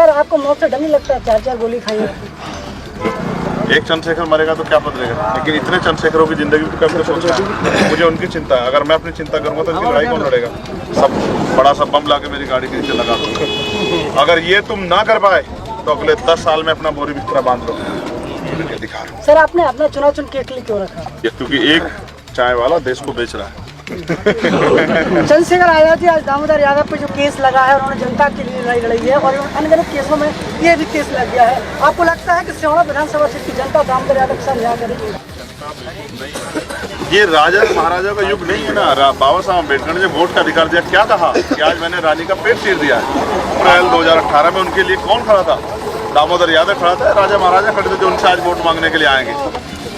Sir आपको मौत से डर नहीं लगता? 4-4 गोली खाई है। एक चंद्रशेखर मरेगा तो क्या बदलेगा, लेकिन इतने चंद्रशेखरों की जिंदगी को कैसे सोचना है? मुझे उनकी चिंता है। अगर मैं अपनी चिंता करूंगा तो इनकी लड़ाई कौन लड़ेगा? सब बड़ा सा बम लाके मेरी गाड़ी के नीचे लगा दूंगा। अगर ये तुम ना कर पाए तो अगले 10 साल में अपना बोरी बिस्तरा बांध लो। दिखा रहा हूं। सर आपने अपना चुनाव चिन्ह के लिए क्यों रखा? क्योंकि एक चाय वाला देश को बेच रहा है। चंद्रशेखर आजाद जी, आज दामोदर यादव पे जो केस लगा है, उन्होंने जनता के लिए लड़ाई लड़ी है और अनगिनत केसों में ये भी केस लग गया है। आपको लगता है कि सिहोरा विधानसभा सीट की जनता दामोदर यादव के साथ न्याय करेगी? ये राजा महाराजा का युग नहीं है ना। बाबा साहब अम्बेडकर ने जब वोट का अधिकार दिया, क्या कहा कि आज मैंने रानी का पेट चीर दिया है। अप्रैल 2018 में उनके लिए कौन खड़ा था? दामोदर यादव खड़ा था, राजा महाराजा खड़े थे जो उनसे आज वोट मांगने के लिए आएंगे।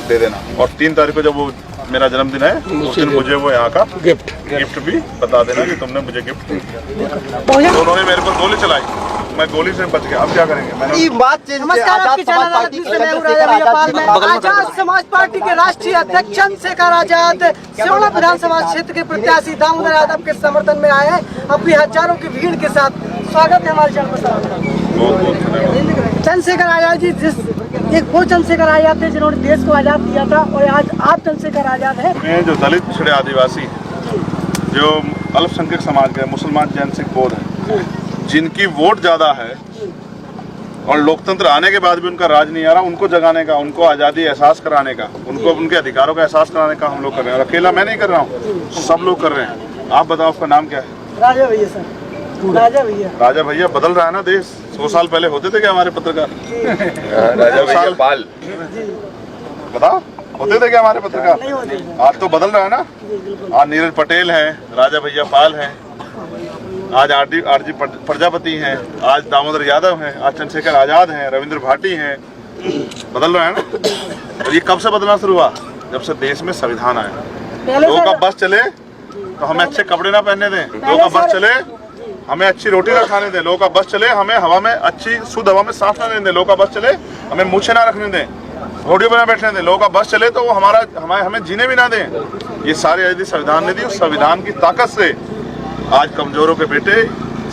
दे देना। और 3 तारीख को जब वो मेरा जन्मदिन है, उस दिन मुझे वो यहाँ का गिफ्ट भी बता देना कि तुमने मुझे गिफ्ट दिया। उन्होंने मेरे पर गोली चलाई, मैं गोली से बच गया। अब क्या करेंगे? आजाद समाज पार्टी के राष्ट्रीय अध्यक्ष चंद्रशेखर आजाद सिहोरा विधानसभा क्षेत्र के प्रत्याशी दामोदर यादव के समर्थन में आए हैं अपनी हजारों की भीड़ के साथ। स्वागत है हमारे चैनल पर। चंद्रशेखर आजाद जी, एक वो चंद्रशेखर आजाद थे जिन्होंने देश को आजाद किया था, और आज आप चंद्रशेखर आजाद हैं। जो दलित पिछड़े आदिवासी, जो अल्पसंख्यक समाज के मुसलमान, जैन, सिख, बौद्ध है, जिनकी वोट ज्यादा है और लोकतंत्र आने के बाद भी उनका राज नहीं आ रहा, उनको जगाने का, उनको आज़ादी एहसास कराने का, उनको उनके अधिकारों का एहसास कराने का हम लोग कर रहे हैं। और अकेला मैं नहीं कर रहा हूँ, सब लोग कर रहे हैं। आप बताओ, आपका नाम क्या है? राजा भैया सर। राजा भैया। राजा भैया बदल रहा है ना देश। 100 साल पहले होते थे क्या हमारे पत्रकार? राजा भैया पाल, बताओ, होते थे क्या हमारे पत्रकार? आज तो बदल रहा है ना। आज नीरज पटेल है, राजा भैया पाल है, आज आरजी प्रजापति हैं, आज दामोदर यादव हैं, आज चंद्रशेखर आजाद हैं, रविंद्र भाटी हैं। बदल रहा है ना। और ये कब से बदलना शुरू हुआ? जब से देश में संविधान आया। लोगों का बस चले तो हमें अच्छे कपड़े ना पहनने दें, लोगों का बस चले हमें अच्छी रोटी ना खाने दें, लोगों का बस चले हमें हवा में अच्छी शुद्ध हवा में सांस ना लेने दें, लोगों का बस चले हमें मूछें ना रखने दें, घोड़ियों पर ना बैठने दें, लोगों का बस चले तो वो हमें जीने भी ना दें। ये सारी यदि संविधान ने दी, उस संविधान की ताकत से आज कमजोरों के बेटे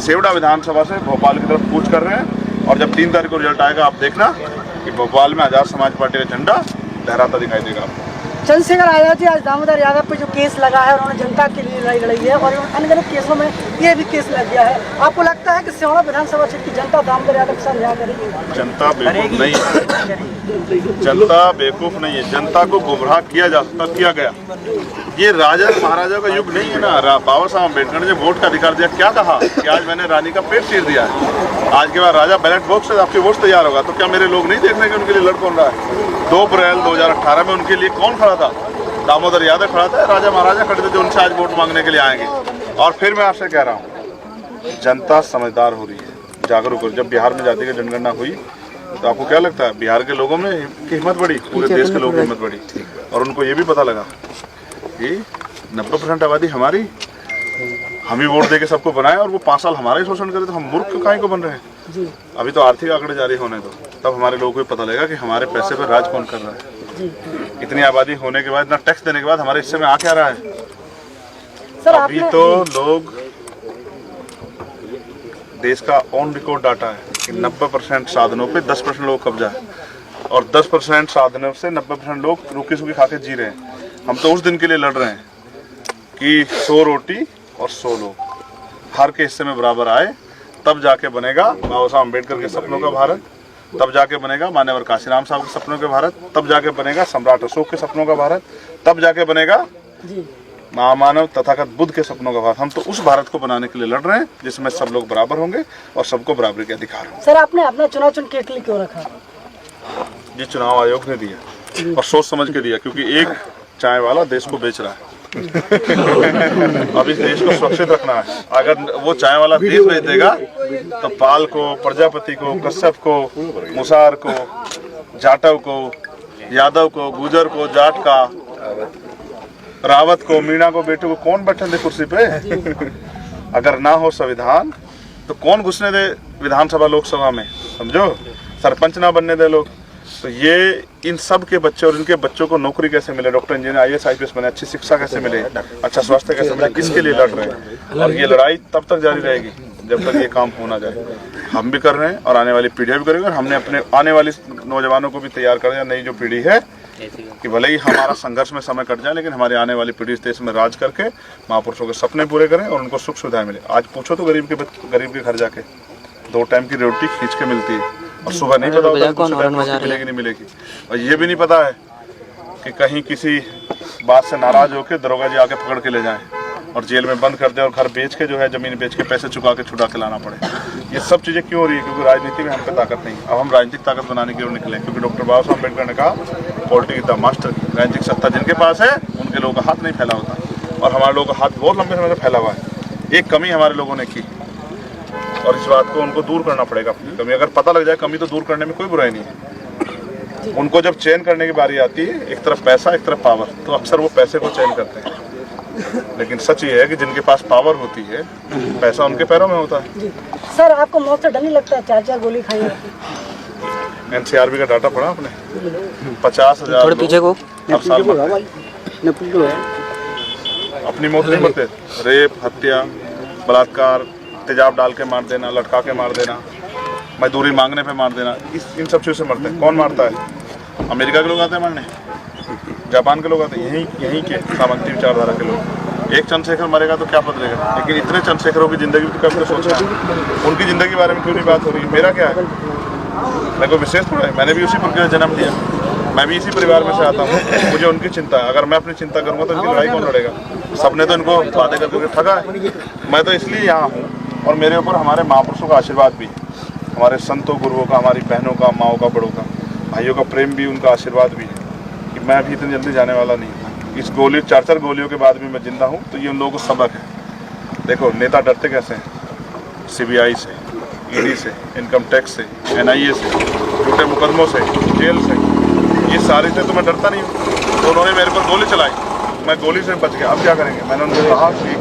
सेवड़ा विधानसभा से भोपाल की तरफ कूच कर रहे हैं। और जब 3 तारीख को रिजल्ट आएगा, आप देखना कि भोपाल में आजाद समाज पार्टी का झंडा लहराता दिखाई देगा आपको। चंद्रशेखर आजाद जी, आज दामोदर यादव पे जो केस लगा है, उन्होंने जनता के लिए लड़ाई लड़ी है और अनगिनत केसों में ये भी केस लग गया है। आपको लगता है कि सिहोरा विधानसभा सीट की जनता दामोदर यादव के साथ न्याय करेगी? जनता बेवकूफ नहीं है, जनता बेवकूफ नहीं है। जनता को गुमराह किया गया। ये राजा महाराजा का युग नहीं है ना। बाबा साहब अम्बेडकर ने जब वोट का अधिकार दिया, क्या कहा कि आज मैंने रानी का पेट चीर दिया है। आज के बाद राजा बैलेट बॉक्स से आपके वोट तैयार होगा, तो क्या मेरे लोग नहीं देख रहे कि उनके लिए लड़ कौन रहा है? 2 अप्रैल 2018 में उनके लिए कौन खड़ा था? दामोदर यादव खड़ा था, राजा महाराजा खड़े थे जो उनसे आज वोट मांगने के लिए आएंगे। और फिर मैं आपसे कह रहा हूँ, जनता समझदार हो रही है, जागरूक हो। जब बिहार में जाति की जनगणना हुई तो आपको क्या लगता है, बिहार के लोगों में की हिम्मत बढ़ी, पूरे देश के लोगों की हिम्मत बढ़ी। और उनको ये भी पता लगा कि 90% आबादी हमारी, हम ही वोट दे के सबको बनाए और वो 5 साल हमारा ही शोषण करे, तो हम मूर्ख काहे को बन रहे हैं? अभी तो आर्थिक आंकड़े जारी होने दो, तब हमारे लोगों को पता लगेगा कि हमारे पैसे पर राज कौन कर रहा है। इतनी आबादी होने के बाद, इतना टैक्स देने के बाद हमारे हिस्से में आ क्या रहा है? अभी तो लोग, देश का ऑन रिकॉर्ड डाटा है कि 90% साधनों पे 10% लोग कब्जा है, और 10% साधनों से 90% लोग रूखी सूखी खा के जी रहे हैं। हम तो उस दिन के लिए लड़ रहे हैं कि 100 रोटी और 100 लोग हर के हिस्से में बराबर आए, तब जाके बनेगा बाबा साहब अम्बेडकर के सपनों का भारत, तब जाके बनेगा मान्यवर काशीराम साहब के सपनों के भारत, तब जाके बनेगा सम्राट अशोक के सपनों का भारत, तब जाके बनेगा महामानव तथागत बुद्ध के सपनों का भारत। हम तो उस भारत को बनाने के लिए लड़ रहे हैं जिसमें सब लोग बराबर होंगे और सबको बराबरी के अधिकार होंगे। सर आपने अपना चुनाव चिन्ह के लिए क्यों रखा? ये चुनाव आयोग ने दिया और सोच समझ के दिया, क्योंकि एक चाय वाला देश को बेच रहा है। अब इस देश को सुरक्षित रखना है। अगर वो चाय वाला देश बेच देगा तो पाल को, प्रजापति को, कश्यप को, मुसार को, जाटव को, यादव को, गुजर को, जाट का, रावत को, मीणा को, बेटू को कौन बैठे दे कुर्सी पे? अगर ना हो संविधान तो कौन घुसने दे विधानसभा लोकसभा में? समझो, सरपंच ना बनने दे लोग। तो ये इन सब के बच्चे और इनके बच्चों को नौकरी कैसे मिले, डॉक्टर इंजीनियर IAS IPS बने, अच्छी शिक्षा कैसे मिले, अच्छा स्वास्थ्य कैसे मिले, इसके लिए लड़ रहे हैं। और ये लड़ाई तब तक जारी रहेगी जब तक ये काम हो ना जाए। हम भी कर रहे हैं और आने वाली पीढ़ियाँ भी करेंगे, और हमने अपने आने वाली नौजवानों को भी तैयार कर दिया, नई जो पीढ़ी है, कि भले ही हमारा संघर्ष में समय कट जाए, लेकिन हमारी आने वाली पीढ़ी इस देश में राज करके महापुरुषों के सपने पूरे करें और उनको सुख सुविधाएं मिले। आज पूछो तो गरीब के घर जाके 2 टाइम की रोटी खींच के मिलती है, और सुबह नहीं पता होता मिलेगी नहीं मिलेगी, और ये भी नहीं पता है कि कहीं किसी बात से नाराज होकर दरोगा जी आके पकड़ के ले जाएं और जेल में बंद कर दे और घर बेच के जो है ज़मीन बेच के पैसे चुका के छुड़ा के लाना पड़े। ये सब चीज़ें क्यों हो रही है? क्योंकि राजनीति में हम पे ताकत नहीं। अब हम राजनीतिक ताकत बनाने की ओर निकले, क्योंकि डॉक्टर बाबा साहब अम्बेडकर ने कहा पॉलिटिक्स द मास्टर, राजनीतिक सत्ता जिनके पास है उनके लोगों का हाथ नहीं फैला होता, और हमारे लोगों का हाथ बहुत लंबे समय से फैला हुआ है। एक कमी हमारे लोगों ने की और इस बात को उनको दूर करना पड़ेगा। अपनी कमी अगर पता लग जाए, कमी तो दूर करने में कोई बुराई नहीं है। उनको जब चयन करने की बारी आती है, एक तरफ पैसा एक तरफ पावर, तो अक्सर वो पैसे को चयन करते हैं। लेकिन सच ये है कि जिनके पास पावर होती है, पैसा उनके पैरों में होता है। सर आपको मौत से डर नहीं लगता? 4 गोली खाई है। NCRB का डाटा पढ़ा आपने? 50,000 थोड़े पीछे को हर साल अपनी मौत नहीं मरते। रेप, हत्या, बलात्कार, तेजाब डाल के मार देना, लटका के मार देना, मजदूरी मांगने पे मार देना, इन सब चीज़ों से मरते हैं। कौन मारता है? अमेरिका के लोग आते हैं मारने, जापान के लोग आते हैं, यहीं के सामंती विचारधारा के लोग। एक चंद्रशेखर मरेगा तो क्या बदलेगा, लेकिन इतने चंद्रशेखरों की जिंदगी तो कभी सोचा है? उनकी जिंदगी के बारे में क्यों नहीं बात हो रही? मेरा क्या है? मैं कोई विशेष थोड़ा है, मैंने भी उसी प्रकार जन्म लिया, मैं भी इसी परिवार में से आता हूँ, मुझे उनकी चिंता है। अगर मैं अपनी चिंता करूँगा तो इनकी लड़ाई कौन लड़ेगा? सबने तो इनको वादे करके ठगा है। मैं तो इसलिए यहाँ हूँ, और मेरे ऊपर हमारे महापुरुषों का आशीर्वाद भी, हमारे संतों गुरुओं का, हमारी बहनों का, माओं का, बड़ों का, भाइयों का प्रेम भी, उनका आशीर्वाद भी है कि मैं भी इतनी जल्दी जाने वाला नहीं। इस 4 गोलियों के बाद भी मैं जिंदा हूँ, तो ये उन लोगों को सबक है। देखो नेता डरते कैसे हैं? CBI से, ED से, इनकम टैक्स से, NIA से, झूठे मुकदमों से, जेल से, ये सारी से तो मैं डरता नहीं हूँ। तो उन्होंने मेरे पर गोली चलाई, मैं गोली से बच गया। अब क्या करेंगे? मैंने उनको कहा कि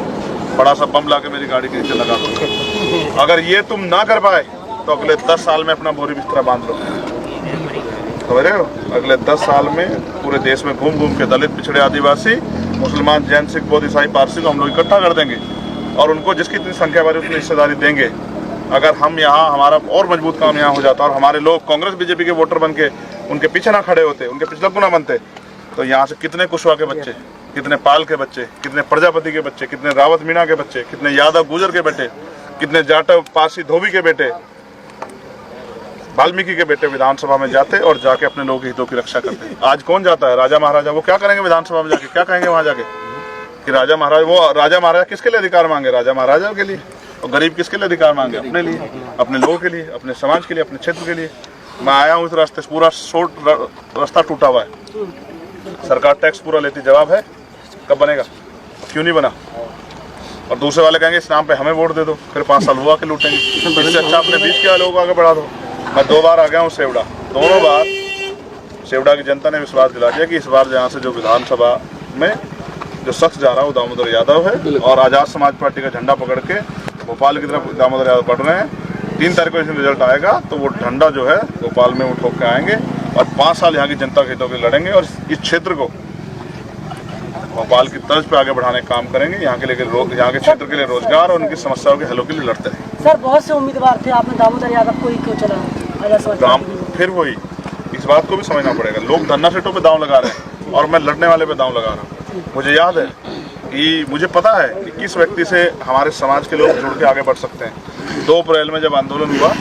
बड़ा सा बम ला के मेरी गाड़ी के नीचे लगा दो। अगर ये तुम ना कर पाए तो अगले 10 साल में अपना बोरी बिस्तरा बांध लो। समझ रहे हो? अगले 10 साल में पूरे देश में घूम घूम के दलित, पिछड़े, आदिवासी, मुसलमान, जैन, सिख, बौद्ध, ईसाई, पारसी को हम लोग इकट्ठा कर देंगे, और उनको जिसकी इतनी संख्या बारी उतनी हिस्सेदारी देंगे। अगर हम यहाँ, हमारा और मजबूत काम यहाँ हो जाता और हमारे लोग कांग्रेस BJP के वोटर बन के उनके पीछे ना खड़े होते, उनके पिछलग्गू ना बनते, तो यहाँ से कितने कुशवाहा के बच्चे, कितने पाल के बच्चे, कितने प्रजापति के बच्चे, कितने रावत मीणा के बच्चे, कितने यादव गुजर के बेटे, कितने जाटव पारसी धोबी के बेटे, वाल्मीकि के बेटे विधानसभा में जाते और जाके अपने लोगों के हितों की रक्षा करते। आज कौन जाता है? राजा महाराजा। वो क्या करेंगे विधानसभा में जाके? क्या कहेंगे वहां जाके कि राजा महाराजा? वो राजा महाराजा किसके लिए अधिकार मांगे? राजा महाराजा के लिए। और गरीब किसके लिए अधिकार मांगे? अपने लिए, अपने लोगों के लिए, अपने समाज के लिए, अपने क्षेत्र के लिए। मैं आया हूँ इस रास्ते से, पूरा शॉर्ट रास्ता टूटा हुआ है, सरकार टैक्स पूरा लेती। जवाब है कब बनेगा? क्यों नहीं बना? और दूसरे वाले कहेंगे इस नाम पे हमें वोट दे दो, फिर 5 साल हुआ के लूटेंगे। इससे अच्छा अपने बीच के लोगों को आगे बढ़ा दो। मैं 2 बार आ गया हूँ सेवड़ा, दोनों बार सेवड़ा की जनता ने विश्वास दिला दिया कि इस बार यहाँ से जो विधानसभा में जो शख्स जा रहा है वो दामोदर यादव है, और आज़ाद समाज पार्टी का झंडा पकड़ के भोपाल की तरफ दामोदर यादव बढ़ रहे हैं। 3 तारीख को इसमें रिजल्ट आएगा तो वो झंडा जो है भोपाल में वो ठोक के आएंगे, और 5 साल यहाँ की जनता के हितों के लड़ेंगे, और इस क्षेत्र को भोपाल की तर्ज पे आगे बढ़ाने का काम करेंगे। यहाँ के क्षेत्र के लिए रोजगार और उनकी समस्याओं के हलों के लिए लड़ते हैं। सर बहुत से उम्मीदवार थे, आपने दामोदर यादव को ही क्यों चला? फिर वही, इस बात को भी समझना पड़ेगा। लोग धन्ना सेठों पे दांव लगा रहे हैं और मैं लड़ने वाले पे दांव लगा रहा हूँ। मुझे याद है कि मुझे पता है कि किस व्यक्ति से हमारे समाज के लोग जुड़ के आगे बढ़ सकते हैं। 2 अप्रैल में जब आंदोलन हुआ,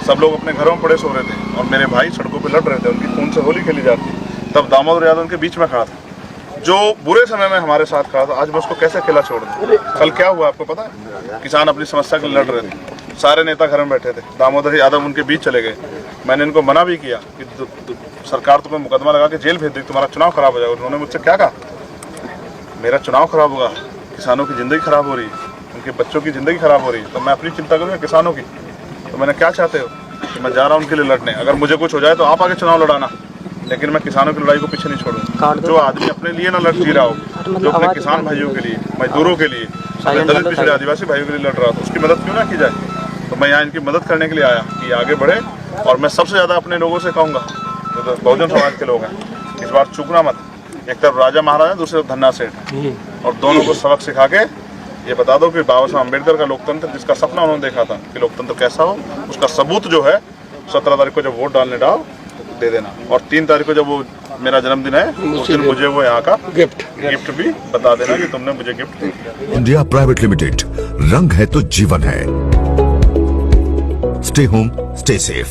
सब लोग अपने घरों में पड़े सो रहे थे और मेरे भाई सड़कों पे लड़ रहे थे, उनकी खून से होली खेली जाती, तब दामोदर यादव उनके बीच में खड़ा था, जो बुरे समय में हमारे साथ खड़ा था। आज मैं उसको कैसे अकेला छोड़ दूं? कल क्या हुआ आपको पता है? किसान अपनी समस्या के लिए लड़ रहे थे, सारे नेता घर में बैठे थे, दामोदर यादव उनके बीच चले गए। मैंने इनको मना भी किया कि सरकार तुम्हें मुकदमा लगा के जेल भेज देगी, तुम्हारा चुनाव खराब हो जाएगा। उन्होंने मुझसे क्या कहा? मेरा चुनाव खराब होगा, किसानों की ज़िंदगी खराब हो रही है, उनके बच्चों की ज़िंदगी खराब हो रही है, तो मैं अपनी चिंता करूँगा किसानों की। तो मैंने क्या चाहते हो कि मैं जा रहा हूँ उनके लिए लड़ने, अगर मुझे कुछ हो जाए तो आप आगे चुनाव लड़ाना, लेकिन मैं किसानों की लड़ाई को पीछे नहीं छोड़ूंगा। जो आदमी अपने लिए ना लड़ जी रहा हो, जो अपने किसान भाइयों के लिए, मजदूरों के लिए, दलित पिछड़े आदिवासी भाइयों के लिए लड़ रहा था, उसकी मदद क्यों ना की जाए? तो मैं यहाँ इनकी मदद करने के लिए आया कि आगे बढ़े। और मैं सबसे ज़्यादा अपने लोगों से कहूँगा, जो बहुजन समाज के लोग हैं, इस बार चूकना मत। एक तरफ राजा महाराजा, दूसरी तरफ धन्ना सेठ, और दोनों को सबक सिखा के ये बता दो कि बाबा साहब अम्बेडकर का लोकतंत्र जिसका सपना उन्होंने देखा था कि लोकतंत्र कैसा हो, उसका सबूत जो है 17 तारीख को जब वोट डालने जाओ दे देना, और 3 तारीख को जब वो मेरा जन्मदिन है उस दिन मुझे वो यहाँ का गिफ्ट भी बता देना कि तुमने मुझे गिफ्ट दिया। इंडिया प्राइवेट लिमिटेड, रंग है तो जीवन है। Stay home, stay safe.